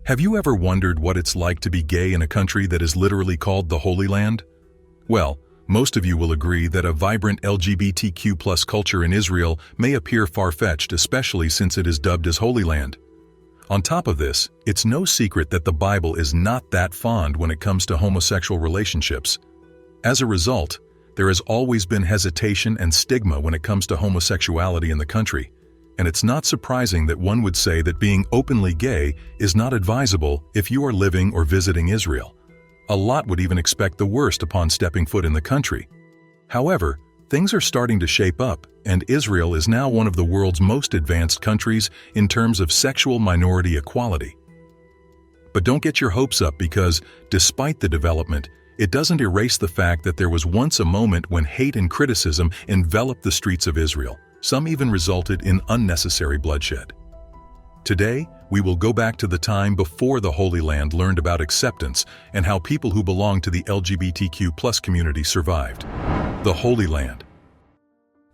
Have you ever wondered what it's like to be gay in a country that is literally called the Holy Land? Well, most of you will agree that a vibrant LGBTQ+ culture in Israel may appear far-fetched, especially since it is dubbed as Holy Land. On top of this, it's no secret that the Bible is not that fond when it comes to homosexual relationships. As a result, there has always been hesitation and stigma when it comes to homosexuality in the country, and it's not surprising that one would say that being openly gay is not advisable if you are living or visiting Israel. A lot would even expect the worst upon stepping foot in the country. However, things are starting to shape up, and Israel is now one of the world's most advanced countries in terms of sexual minority equality. But don't get your hopes up because, despite the development, it doesn't erase the fact that there was once a moment when hate and criticism enveloped the streets of Israel. Some even resulted in unnecessary bloodshed. Today, we will go back to the time before the Holy Land learned about acceptance and how people who belong to the LGBTQ+ community survived. The Holy Land.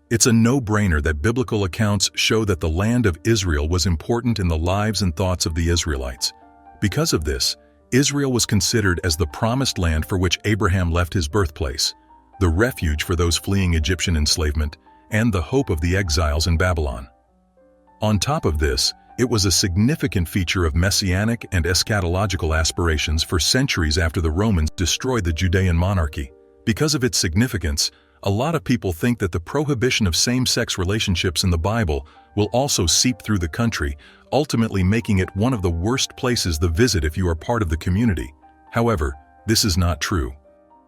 It's a no-brainer that biblical accounts show that the land of Israel was important in the lives and thoughts of the Israelites. Because of this, Israel was considered as the promised land for which Abraham left his birthplace, the refuge for those fleeing Egyptian enslavement, and the hope of the exiles in Babylon. On top of this, it was a significant feature of messianic and eschatological aspirations for centuries after the Romans destroyed the Judean monarchy. Because of its significance, a lot of people think that the prohibition of same-sex relationships in the Bible will also seep through the country, ultimately making it one of the worst places to visit if you are part of the community. However, this is not true.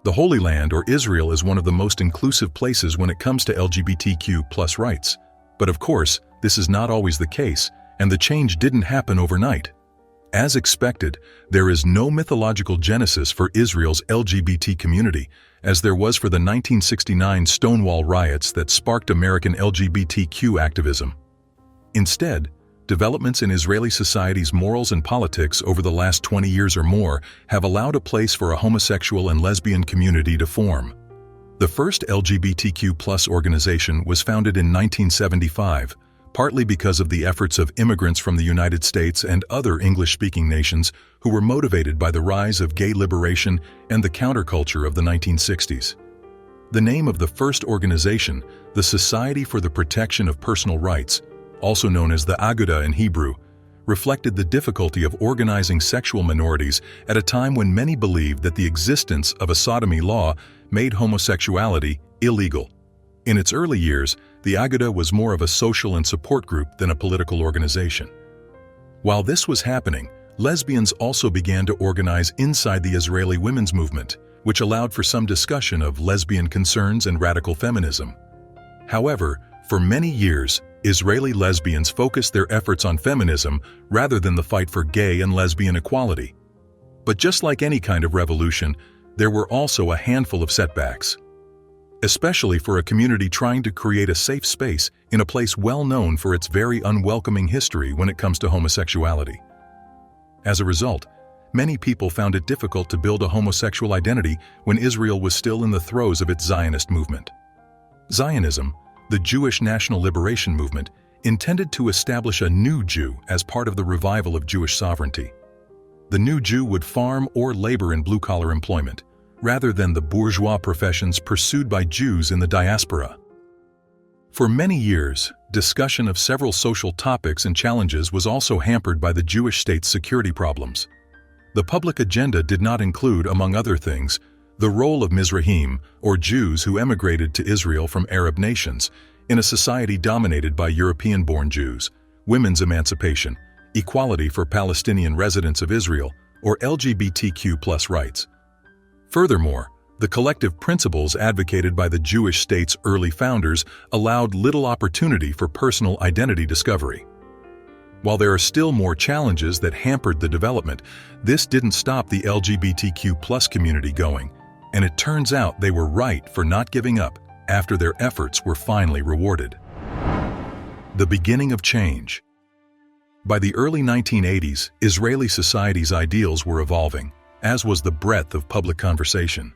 The Holy Land, or Israel, is one of the most inclusive places when it comes to LGBTQ+ rights. But of course, this is not always the case, and the change didn't happen overnight. As expected, there is no mythological genesis for Israel's LGBT community, as there was for the 1969 Stonewall riots that sparked American LGBTQ activism. Instead, developments in Israeli society's morals and politics over the last 20 years or more have allowed a place for a homosexual and lesbian community to form. The first LGBTQ+ organization was founded in 1975, partly because of the efforts of immigrants from the United States and other English-speaking nations who were motivated by the rise of gay liberation and the counterculture of the 1960s. The name of the first organization, the Society for the Protection of Personal Rights, also known as the Aguda in Hebrew, reflected the difficulty of organizing sexual minorities at a time when many believed that the existence of a sodomy law made homosexuality illegal. In its early years, the Aguda was more of a social and support group than a political organization. While this was happening, lesbians also began to organize inside the Israeli women's movement, which allowed for some discussion of lesbian concerns and radical feminism. However, for many years, Israeli lesbians focused their efforts on feminism rather than the fight for gay and lesbian equality. But just like any kind of revolution, there were also a handful of setbacks, especially for a community trying to create a safe space in a place well known for its very unwelcoming history when it comes to homosexuality. As a result, many people found it difficult to build a homosexual identity when Israel was still in the throes of its Zionist movement. Zionism, the Jewish national liberation movement, intended to establish a new Jew as part of the revival of Jewish sovereignty. The new Jew would farm or labor in blue-collar employment, rather than the bourgeois professions pursued by Jews in the diaspora. For many years, discussion of several social topics and challenges was also hampered by the Jewish state's security problems. The public agenda did not include, among other things, the role of Mizrahim, or Jews who emigrated to Israel from Arab nations, in a society dominated by European-born Jews, women's emancipation, equality for Palestinian residents of Israel, or LGBTQ+ rights. Furthermore, the collective principles advocated by the Jewish state's early founders allowed little opportunity for personal identity discovery. While there are still more challenges that hampered the development, this didn't stop the LGBTQ+ community going, and it turns out they were right for not giving up after their efforts were finally rewarded. The beginning of change. By the early 1980s, Israeli society's ideals were evolving, as was the breadth of public conversation.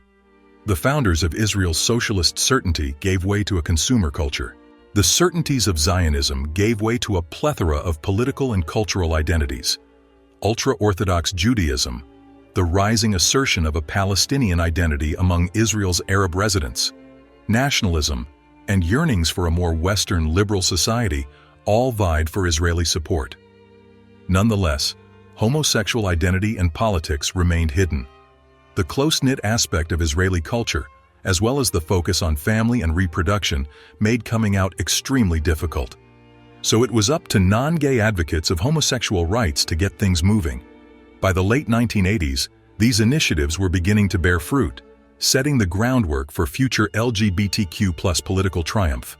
The founders of Israel's socialist certainty gave way to a consumer culture. The certainties of Zionism gave way to a plethora of political and cultural identities. ultra-Orthodox Judaism, the rising assertion of a Palestinian identity among Israel's Arab residents, nationalism, and yearnings for a more Western liberal society all vied for Israeli support. Nonetheless, homosexual identity and politics remained hidden. The close-knit aspect of Israeli culture, as well as the focus on family and reproduction, made coming out extremely difficult. So it was up to non-gay advocates of homosexual rights to get things moving. By the late 1980s, these initiatives were beginning to bear fruit, setting the groundwork for future LGBTQ+ political triumph.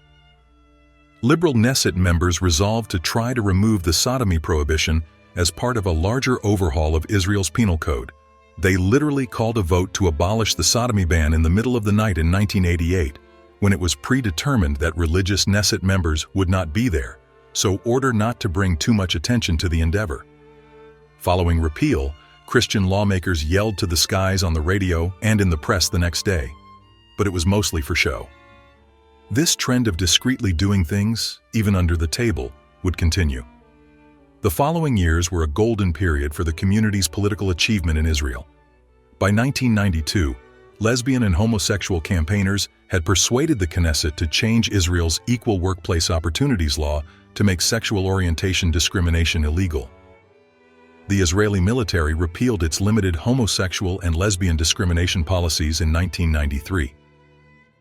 Liberal Knesset members resolved to try to remove the sodomy prohibition as part of a larger overhaul of Israel's penal code. They literally called a vote to abolish the sodomy ban in the middle of the night in 1988, when it was predetermined that religious Knesset members would not be there, so order not to bring too much attention to the endeavor. Following repeal, Christian lawmakers yelled to the skies on the radio and in the press the next day, but it was mostly for show. This trend of discreetly doing things, even under the table, would continue. The following years were a golden period for the community's political achievement in Israel. By 1992, lesbian and homosexual campaigners had persuaded the Knesset to change Israel's Equal Workplace Opportunities Law to make sexual orientation discrimination illegal. The Israeli military repealed its limited homosexual and lesbian discrimination policies in 1993.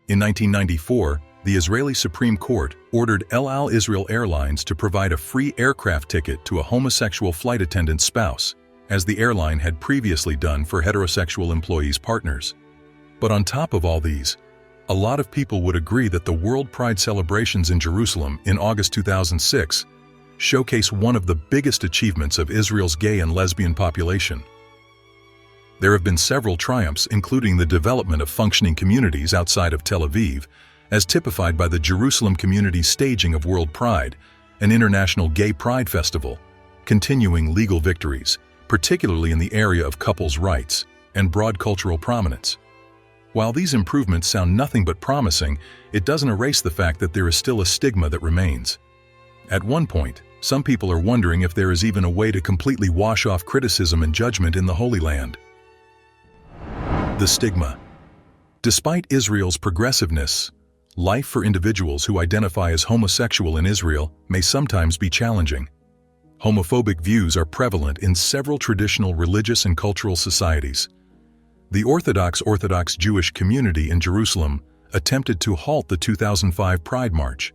In 1994, the Israeli Supreme Court ordered El Al Israel Airlines to provide a free aircraft ticket to a homosexual flight attendant's spouse, as the airline had previously done for heterosexual employees' partners. But on top of all these, a lot of people would agree that the World Pride celebrations in Jerusalem in August 2006 showcase one of the biggest achievements of Israel's gay and lesbian population. There have been several triumphs, including the development of functioning communities outside of Tel Aviv, as typified by the Jerusalem community's staging of World Pride, an international gay pride festival, continuing legal victories, particularly in the area of couples' rights and broad cultural prominence. While these improvements sound nothing but promising, it doesn't erase the fact that there is still a stigma that remains. At one point, some people are wondering if there is even a way to completely wash off criticism and judgment in the Holy Land. The stigma. Despite Israel's progressiveness, life for individuals who identify as homosexual in Israel may sometimes be challenging. Homophobic views are prevalent in several traditional religious and cultural societies. The Orthodox Jewish community in Jerusalem attempted to halt the 2005 Pride March.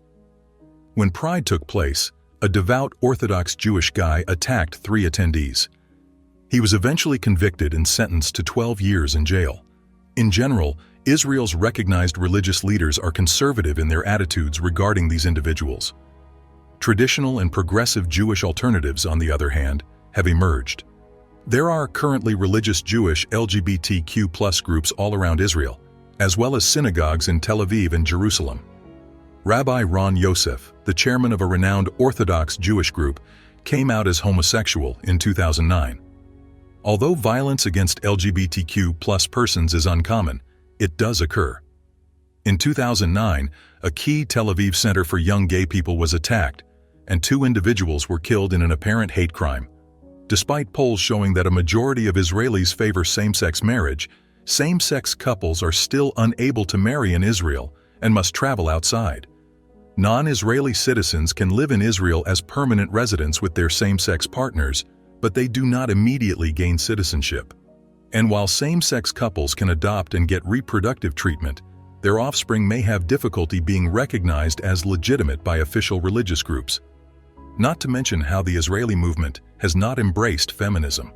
When Pride took place, a devout Orthodox Jewish guy attacked 3 attendees. He was eventually convicted and sentenced to 12 years in jail. In general, Israel's recognized religious leaders are conservative in their attitudes regarding these individuals. Traditional and progressive Jewish alternatives, on the other hand, have emerged. There are currently religious Jewish LGBTQ+ groups all around Israel, as well as synagogues in Tel Aviv and Jerusalem. Rabbi Ron Yosef, the chairman of a renowned Orthodox Jewish group, came out as homosexual in 2009. Although violence against LGBTQ+ persons is uncommon, it does occur. In 2009, a key Tel Aviv center for young gay people was attacked, and 2 individuals were killed in an apparent hate crime. Despite polls showing that a majority of Israelis favor same-sex marriage, same-sex couples are still unable to marry in Israel and must travel outside. Non-Israeli citizens can live in Israel as permanent residents with their same-sex partners, but they do not immediately gain citizenship. And while same-sex couples can adopt and get reproductive treatment, their offspring may have difficulty being recognized as legitimate by official religious groups. Not to mention how the Israeli movement has not embraced feminism.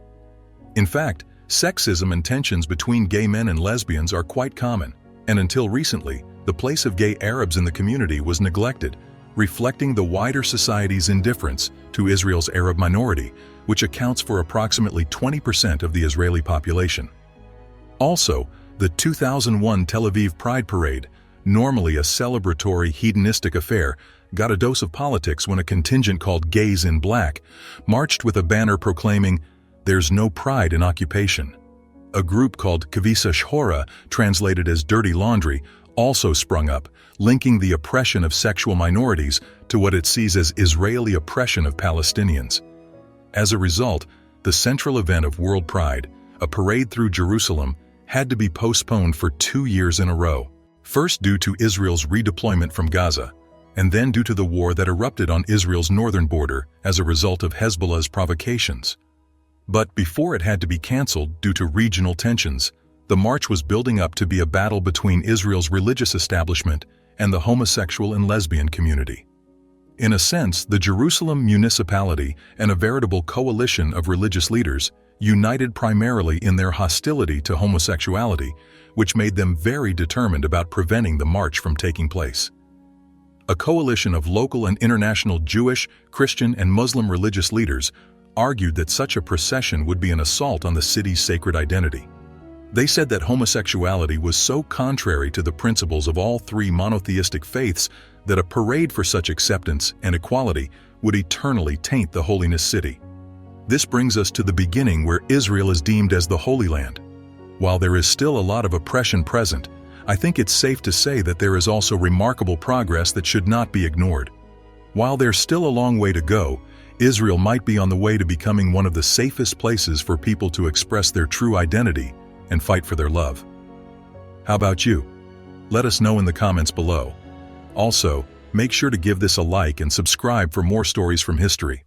In fact, sexism and tensions between gay men and lesbians are quite common, and until recently, the place of gay Arabs in the community was neglected, reflecting the wider society's indifference to Israel's Arab minority, which accounts for approximately 20% of the Israeli population. Also, the 2001 Tel Aviv Pride Parade, normally a celebratory hedonistic affair, got a dose of politics when a contingent called Gays in Black marched with a banner proclaiming, "There's no pride in occupation." A group called Kavisa Shhora, translated as Dirty Laundry, also sprung up, linking the oppression of sexual minorities to what it sees as Israeli oppression of Palestinians. As a result, the central event of World Pride, a parade through Jerusalem, had to be postponed for 2 years in a row. First due to Israel's redeployment from Gaza, and then due to the war that erupted on Israel's northern border as a result of Hezbollah's provocations. But before it had to be cancelled due to regional tensions, the march was building up to be a battle between Israel's religious establishment and the homosexual and lesbian community. In a sense, the Jerusalem municipality and a veritable coalition of religious leaders united primarily in their hostility to homosexuality, which made them very determined about preventing the march from taking place. A coalition of local and international Jewish, Christian, and Muslim religious leaders argued that such a procession would be an assault on the city's sacred identity. They said that homosexuality was so contrary to the principles of all three monotheistic faiths that a parade for such acceptance and equality would eternally taint the holiness city. This brings us to the beginning where Israel is deemed as the Holy Land. While there is still a lot of oppression present, I think it's safe to say that there is also remarkable progress that should not be ignored. While there's still a long way to go, Israel might be on the way to becoming one of the safest places for people to express their true identity and fight for their love. How about you? Let us know in the comments below. Also, make sure to give this a like and subscribe for more stories from history.